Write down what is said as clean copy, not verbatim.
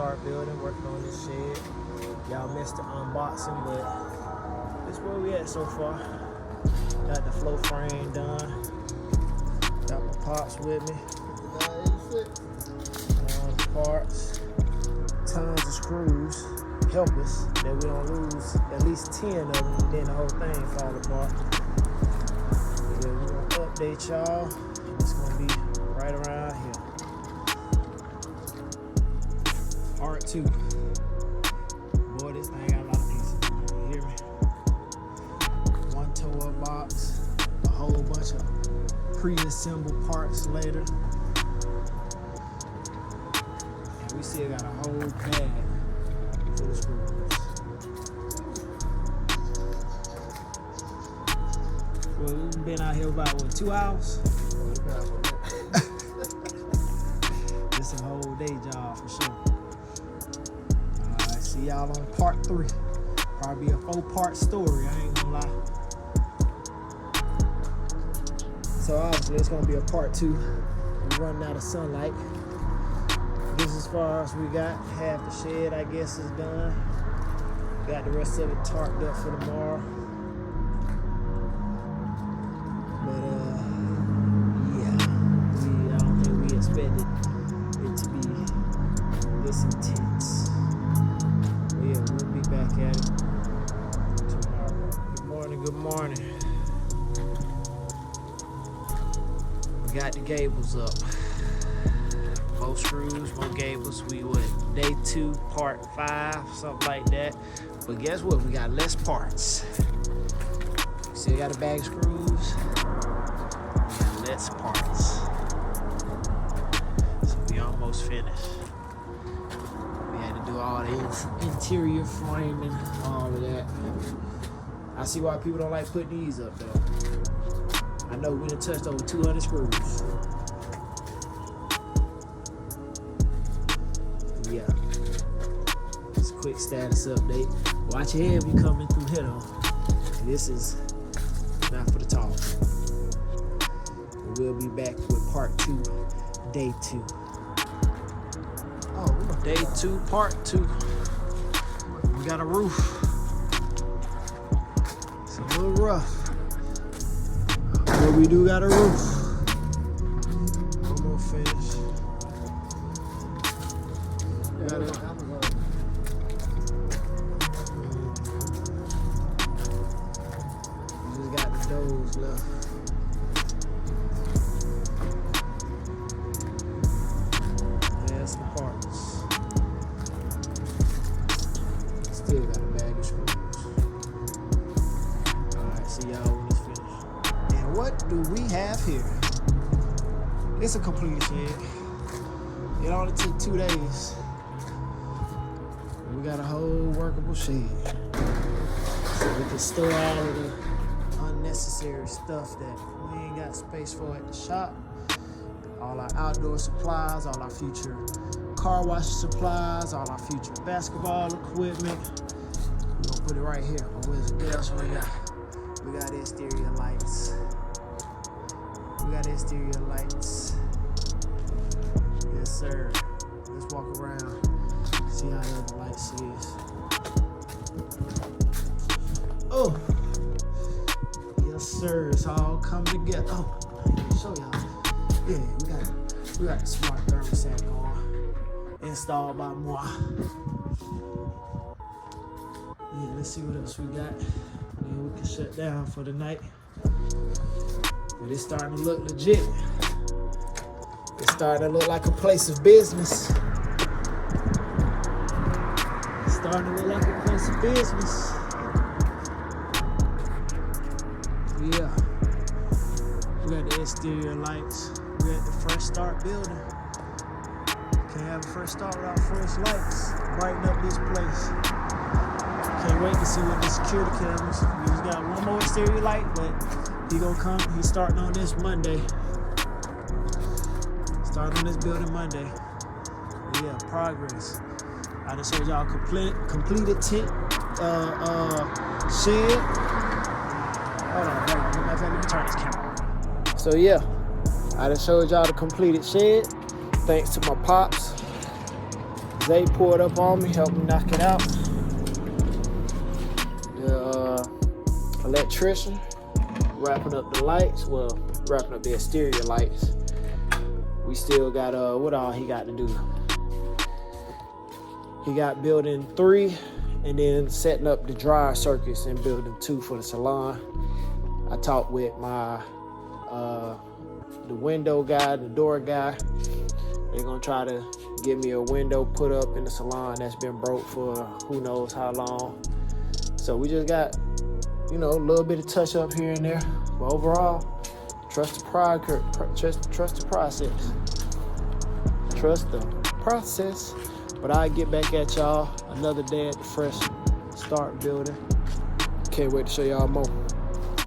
start building, working on this shed. Y'all missed the unboxing, but this is where we at so far. Got the floor frame done. Got my pops with me. Parts, tons of screws, help us that we don't lose at least 10 of them, and then the whole thing fall apart. Yeah, we're gonna update y'all. It's gonna be right around here. Part 2. Boy, this thing got a lot of pieces. You hear me? One toe-up box, a whole bunch of pre-assembled parts later. We still got a whole bag full of screws. Well, we've been out here about, what, 2 hours? It's a whole day job for sure. Alright, see y'all on part 3. Probably a 4-part story, I ain't gonna lie. So obviously it's gonna be a part 2. We're running out of sunlight. This is as far as we got. Half the shed, I guess, is done. Got the rest of it tarped up for tomorrow. But yeah, I don't think we expected it to be this intense. But yeah, we'll be back at it tomorrow. Good morning, good morning. We got the gables up. More screws, more gables. We went day 2, part 5, something like that. But guess what? We got less parts. Still got a bag of screws. We got less parts. So we almost finished. We had to do all the interior framing, all of that. I see why people don't like putting these up though. I know we done touched over 200 screws. Yeah, just a quick status update. Watch your head when you coming through here though. This is not for the tall. We'll be back with part 2, day 2. Oh, day 2, part 2. We got a roof. It's a little rough, but we do got a roof. Almost finished. Got it. We just got the doors left. That's the parts. Still got a bag of screws. Alright, see y'all when it's finished. And what do we have here? It's a complete shed. It only took 2 days. We got a whole workable shed. So we can store all of the unnecessary stuff that we ain't got space for at the shop. All our outdoor supplies, all our future car wash supplies, all our future basketball equipment. We're gonna put it right here. What else we got? We got exterior lights. We got exterior lights. Yes, sir. Let's walk around. See how the other lights is. Oh, yes sir, it's all coming together. Oh, I need to show y'all. Yeah, we got the smart thermostat going. Installed by moi. Yeah, let's see what else we got. Then we can shut down for the night. But it's starting to look legit. It's starting to look like a place of business. Starting to look like a place of business. Yeah. We got the exterior lights. We're at the fresh start building. Can't have a fresh start without fresh lights. Brighten up this place. Can't wait to see what the security cameras. We just got one more exterior light, but he gonna come. He's starting on this Monday. Starting on this building Monday. Yeah, progress. I just showed y'all completed tent shed. Hold on. Let me turn this camera on. So yeah, I just showed y'all the completed shed. Thanks to my pops. Zay pulled up on me, helped me knock it out. The electrician wrapping up the lights, well, wrapping up the exterior lights. We still got what all he got to do. He got building 3 and then setting up the dryer circuits in building 2 for the salon. I talked with my the window guy, the door guy. They're gonna try to get me a window put up in the salon that's been broke for who knows how long. So we just got, a little bit of touch up here and there. But overall, trust the process. Trust the process. But I'll get back at y'all another day at the Fresh Start building. Can't wait to show y'all more.